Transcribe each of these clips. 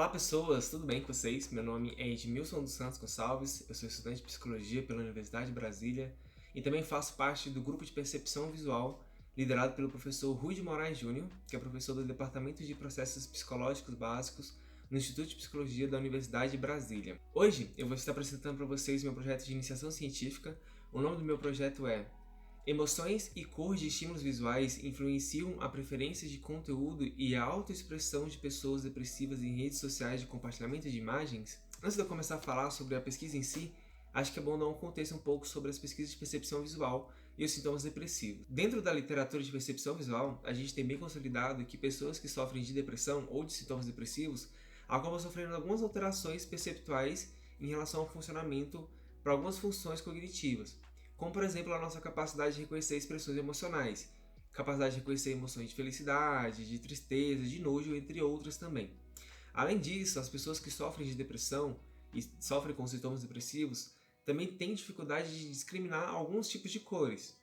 Olá pessoas, tudo bem com vocês? Meu nome é Edmilson dos Santos Gonçalves, eu sou estudante de Psicologia pela Universidade de Brasília e também faço parte do grupo de Percepção Visual liderado pelo professor Rui de Moraes Júnior, que é professor do Departamento de Processos Psicológicos Básicos no Instituto de Psicologia da Universidade de Brasília. Hoje eu vou estar apresentando para vocês meu projeto de iniciação científica. O nome do meu projeto é Emoções e cor de estímulos visuais influenciam a preferência de conteúdo e a autoexpressão de pessoas depressivas em redes sociais de compartilhamento de imagens? Antes de eu começar a falar sobre a pesquisa em si, acho que é bom dar um contexto um pouco sobre as pesquisas de percepção visual e os sintomas depressivos. Dentro da literatura de percepção visual, a gente tem bem consolidado que pessoas que sofrem de depressão ou de sintomas depressivos acabam sofrendo algumas alterações perceptuais em relação ao funcionamento para algumas funções cognitivas, como por exemplo a nossa capacidade de reconhecer expressões emocionais, capacidade de reconhecer emoções de felicidade, de tristeza, de nojo, entre outras também. Além disso, as pessoas que sofrem de depressão e sofrem com sintomas depressivos também têm dificuldade de discriminar alguns tipos de cores.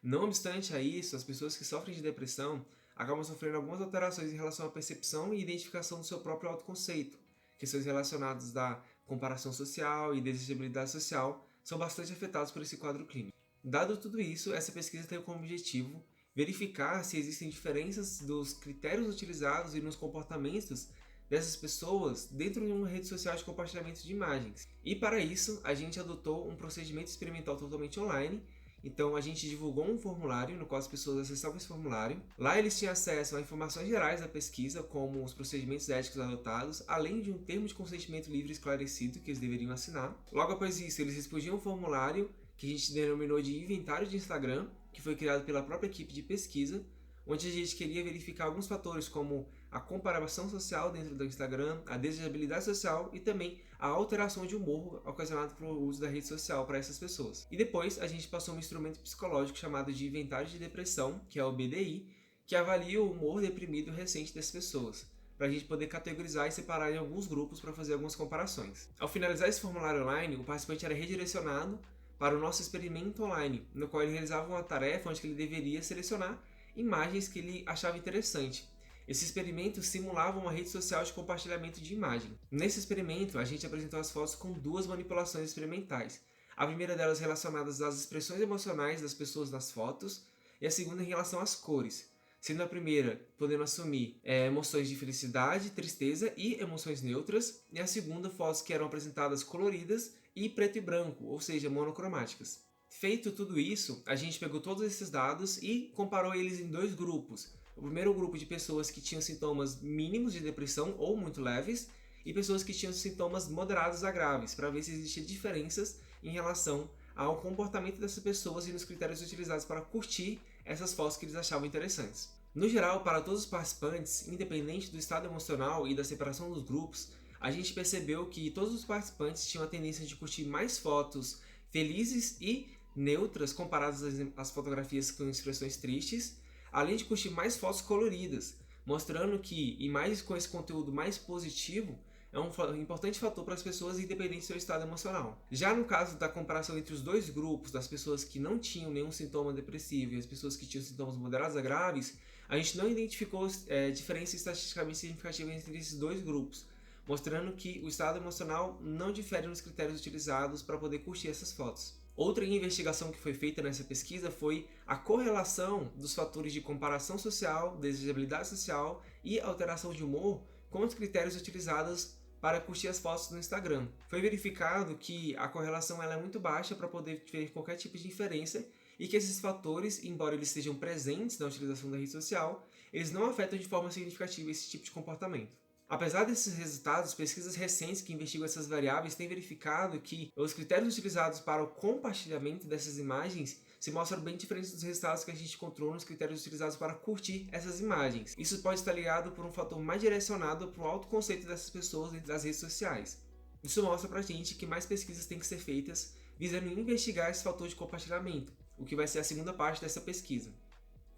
Não obstante a isso, as pessoas que sofrem de depressão acabam sofrendo algumas alterações em relação à percepção e identificação do seu próprio autoconceito. Questões relacionadas à comparação social e desejabilidade social são bastante afetados por esse quadro clínico. Dado tudo isso, essa pesquisa tem como objetivo verificar se existem diferenças dos critérios utilizados e nos comportamentos dessas pessoas dentro de uma rede social de compartilhamento de imagens. E para isso, a gente adotou um procedimento experimental totalmente online. Então a gente divulgou um formulário no qual as pessoas acessavam esse formulário. Lá eles tinham acesso a informações gerais da pesquisa, como os procedimentos éticos adotados, além de um termo de consentimento livre e esclarecido que eles deveriam assinar. Logo após isso, eles respondiam um formulário que a gente denominou de inventário de Instagram, que foi criado pela própria equipe de pesquisa, onde a gente queria verificar alguns fatores como a comparação social dentro do Instagram, a desejabilidade social e também a alteração de humor ocasionado pelo uso da rede social para essas pessoas. E depois a gente passou um instrumento psicológico chamado de Inventário de Depressão, que é o BDI, que avalia o humor deprimido recente das pessoas, para a gente poder categorizar e separar em alguns grupos para fazer algumas comparações. Ao finalizar esse formulário online, o participante era redirecionado para o nosso experimento online, no qual ele realizava uma tarefa onde ele deveria selecionar imagens que ele achava interessante. Esse experimento simulava uma rede social de compartilhamento de imagem. Nesse experimento, a gente apresentou as fotos com duas manipulações experimentais. A primeira delas relacionada às expressões emocionais das pessoas nas fotos, e a segunda em relação às cores, sendo a primeira podendo assumir emoções de felicidade, tristeza e emoções neutras, e a segunda fotos que eram apresentadas coloridas e preto e branco, ou seja, monocromáticas. Feito tudo isso, a gente pegou todos esses dados e comparou eles em dois grupos. O primeiro grupo de pessoas que tinham sintomas mínimos de depressão ou muito leves e pessoas que tinham sintomas moderados a graves, para ver se existiam diferenças em relação ao comportamento dessas pessoas e nos critérios utilizados para curtir essas fotos que eles achavam interessantes. No geral, para todos os participantes, independente do estado emocional e da separação dos grupos, a gente percebeu que todos os participantes tinham a tendência de curtir mais fotos felizes e neutras comparadas às fotografias com expressões tristes, além de curtir mais fotos coloridas, mostrando que imagens com esse conteúdo mais positivo é um importante fator para as pessoas independente do seu estado emocional. Já no caso da comparação entre os dois grupos, das pessoas que não tinham nenhum sintoma depressivo e as pessoas que tinham sintomas moderados a graves, a gente não identificou diferença estatisticamente significativa entre esses dois grupos, mostrando que o estado emocional não difere nos critérios utilizados para poder curtir essas fotos. Outra investigação que foi feita nessa pesquisa foi a correlação dos fatores de comparação social, desejabilidade social e alteração de humor com os critérios utilizados para curtir as fotos no Instagram. Foi verificado que a correlação ela é muito baixa para poder ter qualquer tipo de diferença e que esses fatores, embora eles estejam presentes na utilização da rede social, eles não afetam de forma significativa esse tipo de comportamento. Apesar desses resultados, pesquisas recentes que investigam essas variáveis têm verificado que os critérios utilizados para o compartilhamento dessas imagens se mostram bem diferentes dos resultados que a gente encontrou nos critérios utilizados para curtir essas imagens. Isso pode estar ligado por um fator mais direcionado para o autoconceito dessas pessoas dentro das redes sociais. Isso mostra pra gente que mais pesquisas têm que ser feitas visando investigar esse fator de compartilhamento, o que vai ser a segunda parte dessa pesquisa.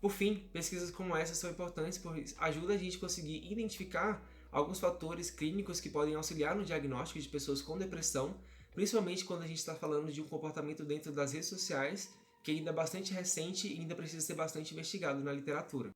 Por fim, pesquisas como essa são importantes porque ajudam a gente a conseguir identificar alguns fatores clínicos que podem auxiliar no diagnóstico de pessoas com depressão, principalmente quando a gente está falando de um comportamento dentro das redes sociais que ainda é bastante recente e ainda precisa ser bastante investigado na literatura.